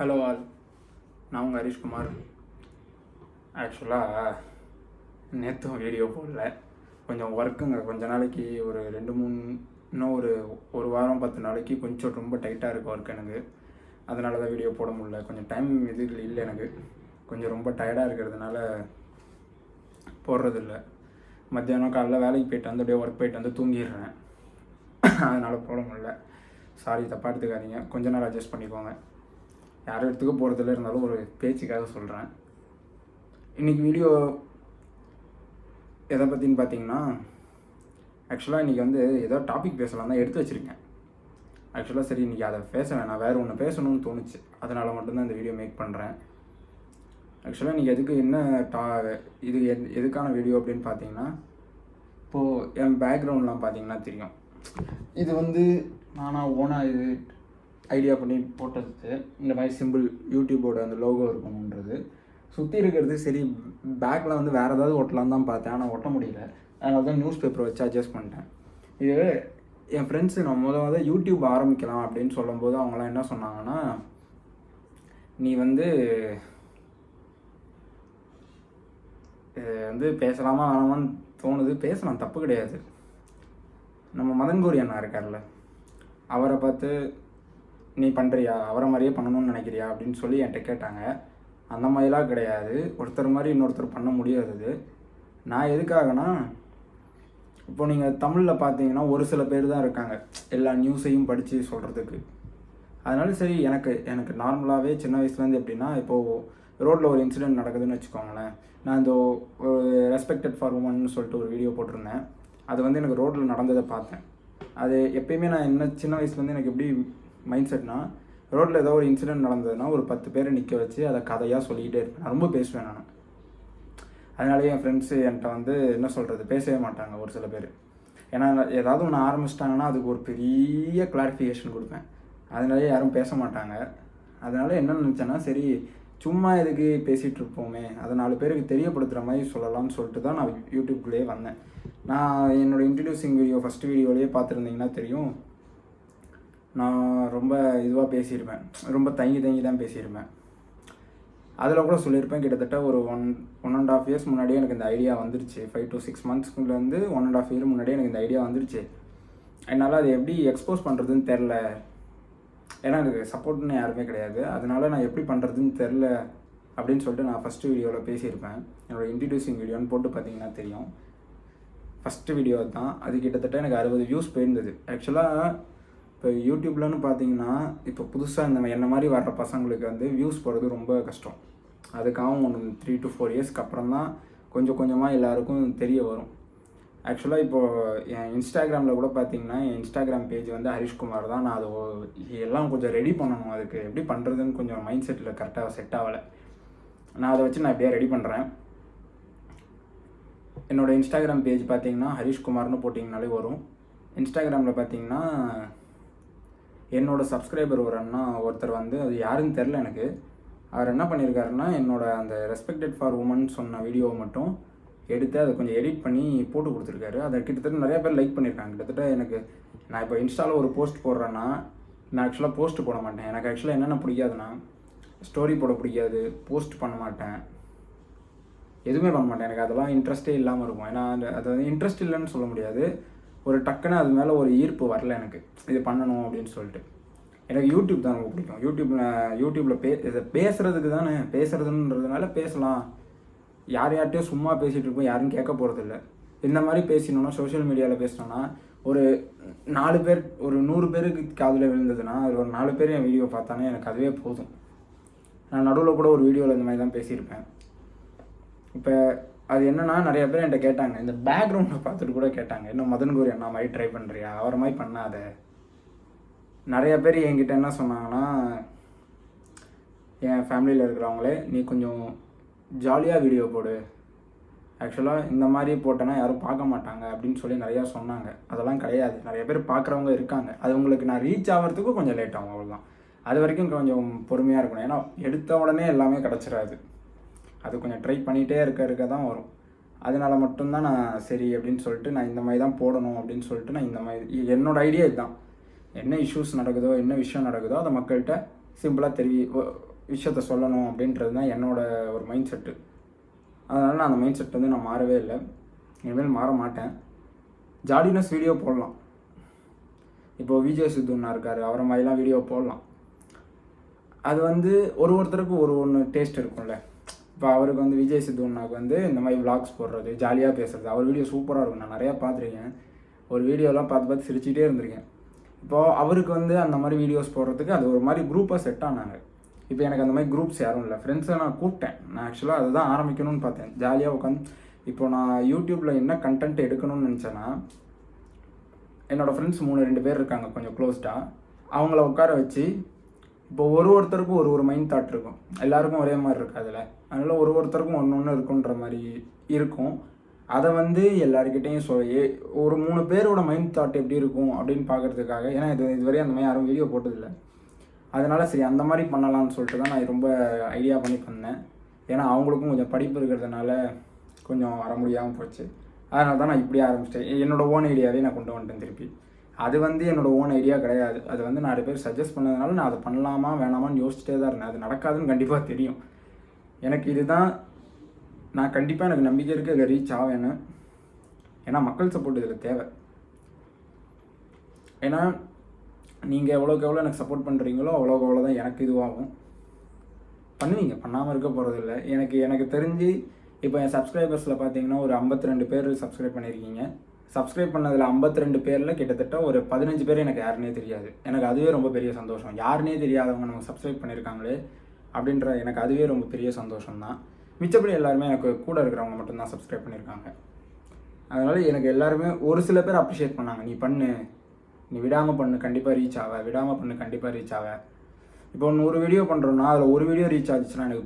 Hello all, நான் உங்கள் ஹரிஷ்குமார். ஆக்சுவலாக நேற்றும் வீடியோ போடல, கொஞ்சம் ஒர்க்குங்க. கொஞ்ச நாளைக்கு ஒரு 2-3 இன்னும் ஒரு வாரம் 10 நாளைக்கு கொஞ்சம் ரொம்ப டைட்டாக இருக்குது ஒர்க் எனக்கு. அதனால தான் வீடியோ போட முடியல. கொஞ்சம் டைம் இது இல்லை எனக்கு, கொஞ்சம் ரொம்ப டயர்டாக இருக்கிறதுனால போடுறதில்ல. மத்தியானம் காலைல வேலைக்கு போயிட்டு வந்து அப்படியே ஒர்க் போயிட்டு வந்து தூங்கிடுறேன். அதனால் போட முடியல. சாரி, தப்பாக எடுத்துக்காதீங்க. கொஞ்ச நாள் அட்ஜஸ்ட் பண்ணிக்கோங்க. யாரும் எடுத்துக்க போகிறதில்ல, இருந்தாலும் ஒரு பேச்சுக்காக சொல்கிறேன். இன்றைக்கி வீடியோ எதை பற்றின்னு பார்த்தீங்கன்னா, ஆக்சுவலாக இன்றைக்கி வந்து ஏதோ டாபிக் பேசலாம் தான் எடுத்து வச்சுருக்கேன். ஆக்சுவலாக சரி, இன்றைக்கி அதை பேச வேணாம், வேறு ஒன்று பேசணும்னு தோணுச்சு. அதனால் மட்டும்தான் இந்த வீடியோ மேக் பண்ணுறேன். ஆக்சுவலாக இன்றைக்கி எதுக்கு இது எதுக்கான வீடியோ அப்படின்னு பார்த்தீங்கன்னா, இப்போது என் பேக்ரவுண்ட்லாம் பார்த்தீங்கன்னா தெரியும். இது வந்து நானாக ஓனாக இது ஐடியா பண்ணி போட்டது. இந்த மாதிரி சிம்பிள் யூடியூபோட அந்த லோகோ இருக்கணுன்றது. சுற்றி இருக்கிறது சரி, பேக்கில் வந்து வேறு ஏதாவது ஒட்டலான்னு தான் பார்த்தேன், ஆனால் ஒட்ட முடியல. அதனால தான் நியூஸ் பேப்பரை வச்சு அட்ஜஸ்ட் பண்ணிட்டேன். இது என் ஃப்ரெண்ட்ஸு நான் முதல்ல யூடியூப் ஆரம்பிக்கலாம் அப்படின்னு சொல்லும்போது அவங்களாம் என்ன சொன்னாங்கன்னா, நீ வந்து பேசலாமா வேணாமான்னு தோணுது. பேசலாம், தப்பு கிடையாது. நம்ம மதன் கோரி அண்ணா இருக்கார்ல, அவரை பார்த்து நீ பண்ணுறியா, அவரை மாதிரியே பண்ணணும்னு நினைக்கிறியா அப்படின்னு சொல்லி என்கிட்ட கேட்டாங்க. அந்த மாதிரிலாம் கிடையாது, ஒருத்தர் மாதிரி இன்னொருத்தர் பண்ண முடியாது. நான் எதுக்காகனா, இப்போ நீங்கள் தமிழில் பார்த்தீங்கன்னா ஒரு சில பேர் தான் இருக்காங்க எல்லா நியூஸையும் படித்து சொல்கிறதுக்கு. அதனால சரி, எனக்கு நார்மலாகவே சின்ன வயசுலேருந்து எப்படின்னா, இப்போது ரோட்டில் ஒரு இன்சிடெண்ட் நடக்குதுன்னு வச்சுக்கோங்களேன். நான் இந்த ரெஸ்பெக்டட் ஃபார் உமன்னு சொல்லிட்டு ஒரு வீடியோ போட்டிருந்தேன். அது வந்து எனக்கு ரோட்டில் நடந்ததை பார்த்தேன். அது எப்பயுமே நான் சின்ன வயசுலேருந்து எனக்கு எப்படி மைண்ட் செட்னா, ரோட்டில் ஏதோ ஒரு இன்சிடெண்ட் நடந்ததுன்னா ஒரு 10 பேரை நிற்க வச்சு அதை கதையாக சொல்லிக்கிட்டே இருப்பேன். நான் ரொம்ப பேசுவேன் நான். அதனாலேயே என் ஃப்ரெண்ட்ஸு என்கிட்ட வந்து என்ன சொல்கிறது, பேசவே மாட்டாங்க ஒரு சில பேர். ஏன்னா ஏதாவது ஒன்று ஆரம்பிச்சிட்டாங்கன்னா அதுக்கு ஒரு பெரிய கிளாரிஃபிகேஷன் கொடுப்பேன். அதனாலே யாரும் பேச மாட்டாங்க. அதனால என்ன நினச்சேன்னா, சரி சும்மா எதுக்கு பேசிகிட்டு இருப்போமே, அதை 4 பேருக்கு தெரியப்படுத்துகிற மாதிரி சொல்லலாம்னு சொல்லிட்டு தான் நான் யூடியூப்குள்ளேயே வந்தேன். நான் என்னோடய இன்ட்ரடியூசிங் வீடியோ ஃபஸ்ட்டு வீடியோலேயே பார்த்துருந்தீங்கன்னா தெரியும், நான் ரொம்ப இதுவாக பேசியிருப்பேன், ரொம்ப தங்கி தான் பேசியிருப்பேன். அதில் கூட சொல்லியிருப்பேன், கிட்டத்தட்ட ஒரு 1.5 years முன்னாடியே எனக்கு இந்த ஐடியா வந்துருச்சு. 5 to 6 monthsலேருந்து 1.5 year முன்னாடியே எனக்கு இந்த ஐடியா வந்துருச்சு. என்னால் அதை எப்படி எக்ஸ்போஸ் பண்ணுறதுன்னு தெரில. ஏன்னா எனக்கு சப்போர்ட்னு யாருமே கிடையாது. அதனால நான் எப்படி பண்ணுறதுன்னு தெரில அப்படின்னு சொல்லிட்டு நான் ஃபஸ்ட்டு வீடியோவில் பேசியிருப்பேன். என்னோடய இன்ட்ரடியூசிங் வீடியோன்னு போட்டு பார்த்தீங்கன்னா தெரியும். ஃபஸ்ட்டு வீடியோ தான். அது கிட்டத்தட்ட எனக்கு 60 views போயிருந்தது. ஆக்சுவலாக இப்போ யூடியூப்லன்னு பார்த்தீங்கன்னா, இப்போ புதுசாக என்ன மாதிரி வர்ற பசங்களுக்கு வந்து வியூஸ் போடுறது ரொம்ப கஷ்டம். அதுக்காகவும் 3 to 4 yearsக்கு அப்புறம் தான் கொஞ்சம் கொஞ்சமாக எல்லாருக்கும் தெரிய வரும். ஆக்சுவலாக இப்போது என் இன்ஸ்டாகிராமில் கூட பார்த்தீங்கன்னா, என் இன்ஸ்டாகிராம் பேஜ் வந்து ஹரிஷ்குமார் தான். நான் அது எல்லாம் கொஞ்சம் ரெடி பண்ணணும். அதுக்கு எப்படி பண்ணுறதுன்னு கொஞ்சம் மைண்ட் செட்டில் கரெக்டாக செட் ஆகலை. நான் அதை வச்சு நான் எப்படியா ரெடி பண்ணுறேன். என்னோடய இன்ஸ்டாகிராம் பேஜ் பார்த்தீங்கன்னா ஹரிஷ்குமார்னு போட்டிங்கனாலே வரும். இன்ஸ்டாகிராமில் பார்த்தீங்கன்னா என்னோடய சப்ஸ்கிரைபர் ஒரு அண்ணா ஒருத்தர் வந்து, அது யாருன்னு தெரில எனக்கு, அவர் என்ன பண்ணியிருக்காருன்னா, என்னோடய அந்த ரெஸ்பெக்டட் ஃபார் உமன் சொன்ன வீடியோவை மட்டும் எடுத்து அதை கொஞ்சம் எடிட் பண்ணி போட்டு கொடுத்துருக்காரு. அதை கிட்டத்தட்ட நிறையா பேர் லைக் பண்ணியிருக்காங்க. கிட்டத்தட்ட எனக்கு, நான் இப்போ இன்ஸ்டாவில் ஒரு போஸ்ட் போடுறேன்னா, நான் ஆக்சுவலாக போஸ்ட் போட மாட்டேன். எனக்கு ஆக்சுவலாக என்னென்ன பிடிக்காதுன்னா, ஸ்டோரி போட பிடிக்காது, போஸ்ட் பண்ண மாட்டேன், எதுவுமே பண்ண மாட்டேன். எனக்கு அதெல்லாம் இன்ட்ரெஸ்ட்டே இல்லாமல் இருக்கும். ஏன்னா அது வந்து இன்ட்ரெஸ்ட் இல்லைன்னு சொல்ல முடியாது, ஒரு டக்குன்னு அது மேலே ஒரு ஈர்ப்பு வரல எனக்கு, இது பண்ணணும் அப்படின்னு சொல்லிட்டு. எனக்கு யூடியூப் தான் ரொம்ப பிடிக்கும். யூடியூப்பில் இதை பேசுகிறதுக்கு தானே, பேசுகிறதுன்றதுனால பேசலாம். யார்கிட்டையும் சும்மா பேசிகிட்டு இருப்போம், யாரும் கேட்க போகிறதில்ல. இந்த மாதிரி பேசினோன்னா, சோஷியல் மீடியாவில் பேசினோன்னா, ஒரு 4 பேர், ஒரு 100 பேருக்கு காதில் விழுந்ததுன்னா அதில் ஒரு 4 பேர் என் வீடியோ பார்த்தானே எனக்கு அதுவே போதும். நான் நடுவில் கூட ஒரு வீடியோவில் இந்த மாதிரி தான் பேசியிருப்பேன். இப்போ அது என்னென்னா, நிறைய பேர் என்கிட்ட கேட்டாங்க, இந்த பேக்ரவுண்டை பார்த்துட்டு கூட கேட்டாங்க, இன்னும் மதன் கோரி அண்ணா மாதிரி ட்ரை பண்ணுறியா, அவரை மாதிரி பண்ணாத. நிறைய பேர் என்கிட்ட என்ன சொன்னாங்கன்னா, என் ஃபேமிலியில் இருக்கிறவங்களே, நீ கொஞ்சம் ஜாலியாக வீடியோ போடு, ஆக்சுவலாக இந்த மாதிரி போட்டேன்னா யாரும் பார்க்க மாட்டாங்க அப்படின்னு சொல்லி நிறையா சொன்னாங்க. அதெல்லாம் கிடையாது, நிறைய பேர் பார்க்குறவங்க இருக்காங்க. அது உங்களுக்கு நான் ரீச் ஆகிறதுக்கும் கொஞ்சம் லேட் ஆகும், அவ்வளோதான். அது வரைக்கும் கொஞ்சம் பொறுமையாக இருக்கணும். ஏன்னா எடுத்த உடனே எல்லாமே கிடச்சிடாது. அது கொஞ்சம் ட்ரை பண்ணிகிட்டே இருக்க தான் வரும். அதனால மட்டும்தான் நான் சரி அப்படின்னு சொல்லிட்டு, நான் இந்த மாதிரி தான் போடணும் அப்படின்னு சொல்லிட்டு, நான் இந்த மாதிரி என்னோடய ஐடியா இதுதான். என்ன இஷ்யூஸ் நடக்குதோ, என்ன விஷயம் நடக்குதோ அதை மக்கள்கிட்ட சிம்பிளாக விஷயத்த சொல்லணும் அப்படின்றது தான் என்னோடய ஒரு மைண்ட் செட்டு. அதனால் நான் அந்த மைண்ட் செட் வந்து நான் மாறவே இல்லை, இனிமேல் மாற மாட்டேன். ஜாலினஸ் வீடியோ போடலாம். இப்போது விஜய் சித்துன்னா இருக்கார், அவரை மாதிரிலாம் வீடியோ போடலாம். அது வந்து ஒருத்தருக்கும் ஒன்று டேஸ்ட் இருக்கும்ல. இப்போ அவருக்கு வந்து விஜய் சித்துன்னாக்கு வந்து இந்த மாதிரி விளாக்ஸ் போடுறது, ஜாலியாக பேசுகிறது, அவர் வீடியோ சூப்பராக இருக்கும். நான் நிறையா பார்த்துருக்கேன். ஒரு வீடியோலாம் பார்த்து சிரிச்சுட்டே இருந்திருக்கேன். இப்போது அவருக்கு வந்து அந்த மாதிரி வீடியோஸ் போடுறதுக்கு அது ஒரு மாதிரி குரூப்பாக செட் ஆனாங்க. இப்போ எனக்கு அந்த மாதிரி குரூப்ஸ் யாரும் இல்லை. ஃப்ரெண்ட்ஸை நான் கூப்பிட்டேன். நான் ஆக்சுவலாக அதை தான் ஆரம்பிக்கணும்னு பார்த்தேன். ஜாலியாக உட்காந்து இப்போ நான் யூடியூப்பில் என்ன கண்டென்ட் எடுக்கணும்னு நினச்சேன்னா, என்னோடய ஃப்ரெண்ட்ஸ் 2 பேர் இருக்காங்க கொஞ்சம் க்ளோஸ்டாக. அவங்கள உட்கார வச்சு இப்போ ஒருத்தருக்கும் ஒரு மைண்ட் தாட் இருக்கும். எல்லாருக்கும் ஒரே மாதிரி இருக்குது அதில். அதனால் ஒருத்தருக்கும் ஒன்று இருக்குன்ற மாதிரி இருக்கும். அதை வந்து எல்லாருக்கிட்டையும் ஒரு 3 பேரோட மைண்ட் தாட் எப்படி இருக்கும் அப்படின்னு பார்க்குறதுக்காக, ஏன்னா இதுவரையும் அந்த மாதிரி யாரும் வீடியோ போட்டதில்லை. அதனால் சரி அந்த மாதிரி பண்ணலாம்னு சொல்லிட்டு தான் நான் ரொம்ப ஐடியா பண்ணி பண்ணேன். ஏன்னா அவங்களுக்கும் கொஞ்சம் படிப்பு இருக்கிறதுனால கொஞ்சம் வர முடியாமல் போச்சு. அதனால தான் நான் இப்படி ஆரம்பிச்சிட்டேன். என்னோடய ஓன் ஐடியாவே நான் கொண்டு வந்துட்டேன் திருப்பி. அது வந்து என்னோடய ஓன் ஐடியா கிடையாது. அது வந்து நிறைய பேர் சஜஸ்ட் பண்ணதுனால நான் அதை பண்ணலாமா வேணாமான்னு யோசிச்சிட்டே தான் இருந்தேன். அது நடக்காதுன்னு கண்டிப்பாக தெரியும் எனக்கு. இதுதான் நான் கண்டிப்பாக எனக்கு நம்பிக்கை இருக்குது இதில் ரீச் ஆவேன்னு. ஏன்னா மக்கள் சப்போர்ட் இதில் தேவை. ஏன்னா நீங்கள் எவ்வளோக்கு எவ்வளோ எனக்கு சப்போர்ட் பண்ணுறீங்களோ அவ்வளோக்கு அவ்வளோ தான் எனக்கு இதுவாகும். பண்ணுவீங்க, பண்ணாமல் இருக்க போகிறதில்ல. எனக்கு தெரிஞ்சு இப்போ என் சப்ஸ்கிரைபர்ஸில் பார்த்தீங்கன்னா ஒரு 52 பேர் சப்ஸ்கிரைப் பண்ணியிருக்கீங்க. சப்ஸ்கிரைப் பண்ணதில் 52 பேரில் கிட்டத்தட்ட ஒரு 15 பேர் எனக்கு யாருன்னே தெரியாது. எனக்கு அதுவே ரொம்ப பெரிய சந்தோஷம். யாருன்னே தெரியாதவங்க நமக்கு சப்ஸ்கிரைப் பண்ணியிருக்காங்களே அப்படின்ற எனக்கு அதுவே ரொம்ப பெரிய சந்தோஷம் தான். மிச்சப்படி எல்லாருமே எனக்கு கூட இருக்கிறவங்க மட்டும்தான் சப்ஸ்கிரைப் பண்ணியிருக்காங்க. அதனால் எனக்கு எல்லாருமே ஒரு சில பேர் அப்ரிஷியேட் பண்ணாங்க. நீ பண்ணு, நீ விடாமல் பண்ணு, கண்டிப்பாக ரீச் ஆக, விடாமல் பண்ணு, கண்டிப்பாக ரீச் ஆக. இப்போ 100 வீடியோ பண்ணுறோன்னா அதில் ஒரு வீடியோ ரீச் ஆச்சுன்னா எனக்கு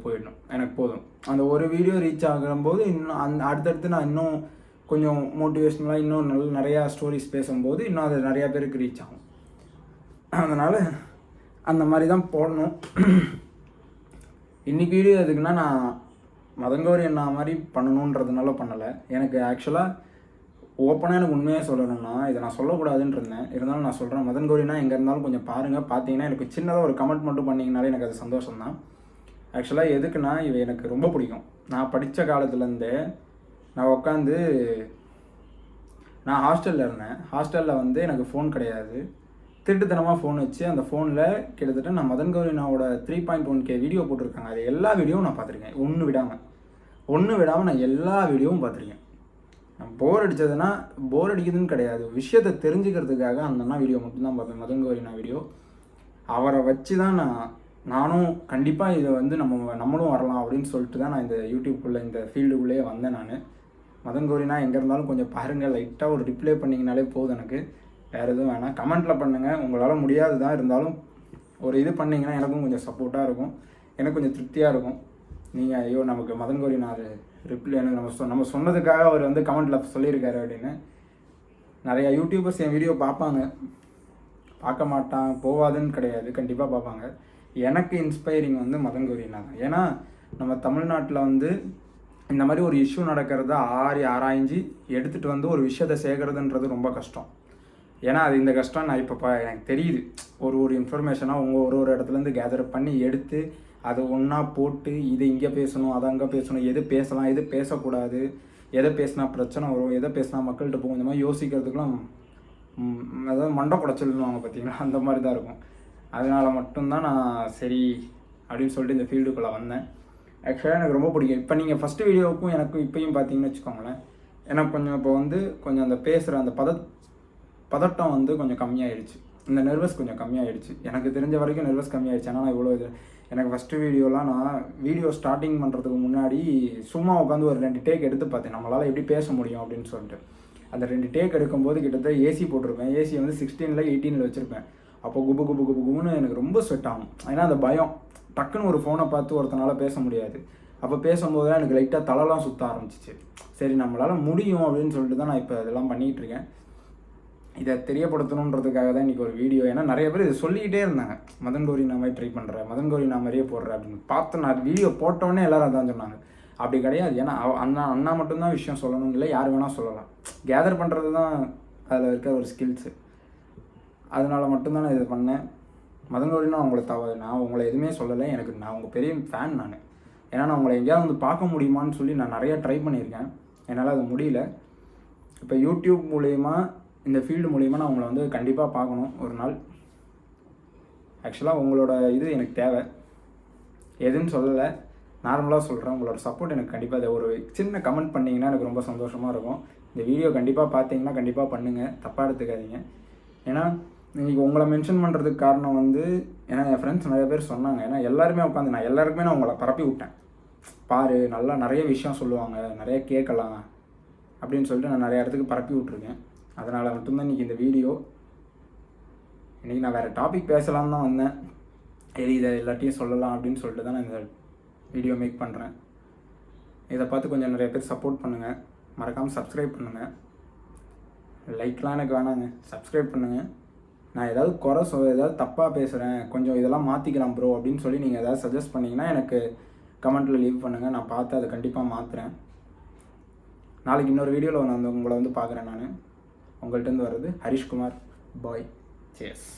போதும். அந்த ஒரு வீடியோ ரீச் ஆகும்போது இன்னும் அடுத்தடுத்து நான் இன்னும் கொஞ்சம் மோட்டிவேஷ்னலாக இன்னும் நிறையா ஸ்டோரிஸ் பேசும்போது இன்னும் அது நிறையா பேருக்கு ரீச் ஆகும். அதனால் அந்த மாதிரி தான் போடணும். இன்றைக்கி வீடியோ எதுக்குன்னா, நான் மதன்கௌரி அண்ணா மாதிரி பண்ணணுன்றதுனால பண்ணலை. எனக்கு ஆக்சுவலாக ஓப்பனாக எனக்கு உண்மையாக சொல்லணும்னா, இதை நான் சொல்லக்கூடாதுன்னு இருந்தேன். இருந்தாலும் நான் சொல்கிறேன். மதன்கௌரினா எங்கே இருந்தாலும் கொஞ்சம் பாருங்கள். பார்த்தீங்கன்னா எனக்கு சின்னதாக ஒரு கமெண்ட் மட்டும் பண்ணிங்கனாலே எனக்கு அது சந்தோஷம் தான். ஆக்சுவலாக எதுக்குன்னா, இவ எனக்கு ரொம்ப பிடிக்கும். நான் படித்த காலத்துலேருந்தே நான் உட்காந்து நான் ஹாஸ்டலில் இருந்தேன். ஹாஸ்டலில் வந்து எனக்கு ஃபோன் கிடையாது. திருட்டுத்தனமாக ஃபோன் வச்சு அந்த ஃபோனில் கிட்டத்தட்ட நான் மதன்கௌரினாவோட 3.1K வீடியோ போட்டிருக்காங்க. அது எல்லா வீடியோவும் நான் பார்த்துருக்கேன். ஒன்று விடாமல் நான் எல்லா வீடியோவும் பார்த்துருக்கேன். போர் அடித்ததுன்னா போர் அடிக்குதுன்னு கிடையாது, விஷயத்தை தெரிஞ்சுக்கிறதுக்காக அந்த அண்ணா வீடியோ மட்டும்தான் பார்ப்பேன். மதன்கௌரினா வீடியோ அவரை வச்சு தான் நானும் கண்டிப்பாக இதை வந்து நம்மளும் வரலாம் அப்படின்னு சொல்லிட்டு தான் நான் இந்த யூடியூப்குள்ளே இந்த ஃபீல்டுக்குள்ளேயே வந்தேன். நான் மதன்கௌரினா எங்கே இருந்தாலும் கொஞ்சம் பாருங்கள், லைட்டாக ஒரு ரிப்ளை பண்ணிங்கனாலே போதும். எனக்கு வேறு எதுவும் வேணாம். கமெண்ட்டில் பண்ணுங்கள். உங்களால் முடியாது தான் இருந்தாலும் ஒரு இது பண்ணிங்கன்னா எனக்கும் கொஞ்சம் சப்போர்ட்டாக இருக்கும், எனக்கு கொஞ்சம் திருப்தியாக இருக்கும். நீங்கள் ஐயோ நமக்கு மதன்கௌரினா அது ரிப்ளை எனக்கு நம்ம சொன்னதுக்காக அவர் வந்து கமெண்ட்டில் சொல்லியிருக்காரு அப்படின்னு. நிறையா யூடியூபர்ஸ் என் வீடியோ பார்ப்பாங்க, பார்க்க மாட்டான் போவாதுன்னு கிடையாது, கண்டிப்பாக பார்ப்பாங்க. எனக்கு இன்ஸ்பைரிங் வந்து மதன்கௌரினா தான். ஏன்னா நம்ம தமிழ்நாட்டில் வந்து இந்த மாதிரி ஒரு இஷ்யூ நடக்கிறத ஆராய்ஞ்சு எடுத்துகிட்டு வந்து ஒரு விஷயத்தை சேர்க்கறதுன்றது ரொம்ப கஷ்டம். ஏன்னா அது இந்த கஷ்டம் நான் இப்போ எனக்கு தெரியுது. ஒரு இன்ஃபர்மேஷனாக ஒரு இடத்துலேருந்து கேதர் பண்ணி எடுத்து அதை ஒன்றா போட்டு இதை இங்கே பேசணும், அதை அங்கே பேசணும், எது பேசலாம், எது பேசக்கூடாது, எதை பேசினா பிரச்சனை வரும், எதை பேசினா மக்கள்கிட்ட போகும், இந்த மாதிரி யோசிக்கிறதுக்கெலாம் அதாவது மண்டை குடைச்சல்னுவாங்க பார்த்தீங்களா, அந்த மாதிரி தான் இருக்கும். அதனால் மட்டும்தான் நான் சரி அப்படின்னு சொல்லிட்டு இந்த ஃபீல்டுக்குள்ளே வந்தேன். ஆக்சுவலாக எனக்கு ரொம்ப பிடிக்கும். இப்போ நீங்கள் ஃபஸ்ட்டு வீடியோவுக்கும் எனக்கும் இப்போயும் பார்த்தீங்கன்னு வச்சுக்கோங்களேன், எனக்கு கொஞ்சம் இப்போ வந்து கொஞ்சம் அந்த பேசுகிற அந்த பதட்டம் வந்து கொஞ்சம் கம்மியாகிடுச்சு. இந்த நர்வஸ் கொஞ்சம் கம்மியாகிடுச்சு. எனக்கு தெரிஞ்ச வரைக்கும் நர்வஸ் கம்மியாகிடுச்சு. ஆனால் நான் இவ்வளோ எனக்கு ஃபஸ்ட்டு வீடியோலாம் நான் வீடியோ ஸ்டார்டிங் பண்ணுறதுக்கு முன்னாடி சும்மா உட்காந்து ஒரு 2 டேக் எடுத்து பார்த்தேன், நம்மளால் எப்படி பேச முடியும் அப்படின்னு சொல்லிட்டு. அந்த 2 டேக் எடுக்கும்போது கிட்டத்தட்ட ஏசி போட்டிருப்பேன். ஏசி வந்து 16 18 வச்சுருப்பேன். அப்போ குபுன்னு எனக்கு ரொம்ப ஸ்வெட் ஆகும். ஏன்னா அந்த பயம், டக்குன்னு ஒரு ஃபோனை பார்த்து ஒருத்தனால பேச முடியாது. அப்போ பேசும்போது தான் எனக்கு லைட்டாக தலைலாம் சுற்ற ஆரம்பிச்சிச்சு. சரி நம்மளால் முடியும் அப்படின்னு சொல்லிட்டு தான் நான் இப்போ இதெல்லாம் பண்ணிகிட்ருக்கேன். இதை தெரியப்படுத்தணுன்றதுக்காக தான் இன்றைக்கி ஒரு வீடியோ. ஏன்னா நிறைய பேர் இதை சொல்லிக்கிட்டே இருந்தாங்க, மதன்கௌரினா மாதிரி ட்ரை பண்ணுறேன், மதன்கௌரினா மாதிரியே போடுறேன் அப்படின்னு. பார்த்து நான் வீடியோ போட்டோடனே எல்லோரும் அதான் சொன்னாங்க. அப்படி கிடையாது. ஏன்னா அண்ணா மட்டும்தான் விஷயம் சொல்லணும் இல்லை, யார் வேணால் சொல்லலாம். கேதர் பண்ணுறது தான் அதில் இருக்க ஒரு ஸ்கில்ஸு. அதனால் மட்டும்தான் நான் இதை பண்ணேன். மதங்கோரினா நான் உங்களை எதுவுமே சொல்லலை. நான் உங்கள் பெரிய ஃபேன் நான். ஏன்னா நான் உங்களை எங்கேயாவது வந்து பார்க்க முடியுமான்னு சொல்லி நான் நிறையா ட்ரை பண்ணியிருக்கேன். என்னால் அது முடியல. இப்போ யூடியூப் மூலயமா இந்த ஃபீல்டு மூலயமா நான் உங்களை வந்து கண்டிப்பாக பார்க்கணும் ஒரு நாள். ஆக்சுவலாக உங்களோட இது எனக்கு தேவை. எதுன்னு சொல்லலை, நார்மலாக சொல்கிறேன். உங்களோட சப்போர்ட் எனக்கு கண்டிப்பாக அதை ஒரு சின்ன கமெண்ட் பண்ணிங்கன்னா எனக்கு ரொம்ப சந்தோஷமாக இருக்கும். இந்த வீடியோ கண்டிப்பாக பார்த்தீங்கன்னா கண்டிப்பாக பண்ணுங்கள், தப்பாக எடுத்துக்காதீங்க. ஏன்னா இன்றைக்கி உங்களை மென்ஷன் பண்ணுறதுக்கு காரணம் வந்து ஏன்னா என் ஃப்ரெண்ட்ஸ் நிறைய பேர் சொன்னாங்க. ஏன்னா எல்லாருமே உட்காந்து நான் எல்லாருக்குமே நான் உங்களை பரப்பி விட்டேன். பாரு, நல்லா நிறைய விஷயம் சொல்லுவாங்க, நிறைய கேட்கலாம் அப்படின்னு சொல்லிட்டு நான் நிறைய இடத்துக்கு பரப்பி விட்ருக்கேன். அதனால் மட்டும்தான் இன்றைக்கி இந்த வீடியோ. இன்றைக்கி நான் வேறு டாபிக் பேசலான்னு தான் வந்தேன். இதை எல்லாத்தையும் சொல்லலாம் அப்படின்னு சொல்லிட்டு தான் நான் இந்த வீடியோ மேக் பண்ணுறேன். இதை பார்த்து கொஞ்சம் நிறைய பேர் சப்போர்ட் பண்ணுங்கள். மறக்காமல் சப்ஸ்கிரைப் பண்ணுங்கள். லைக்லாம் எனக்கு வேணாங்க, சப்ஸ்கிரைப் பண்ணுங்கள். நான் ஏதாவது ஏதாவது தப்பாக பேசுகிறேன், கொஞ்சம் இதெல்லாம் மாற்றிக்கலாம் ப்ரோ அப்படின்னு சொல்லி நீங்கள் ஏதாவது சஜஸ்ட் பண்ணிங்கன்னா எனக்கு கமெண்ட்டில் லீவ் பண்ணுங்கள். நான் பார்த்து அதை கண்டிப்பாக மாற்றுறேன். நாளைக்கு இன்னொரு வீடியோவில் நான் உங்களை வந்து பார்க்குறேன். நான் உங்கள்கிட்ட வர்றது ஹரிஷ்குமார். பாய். சேஸ்.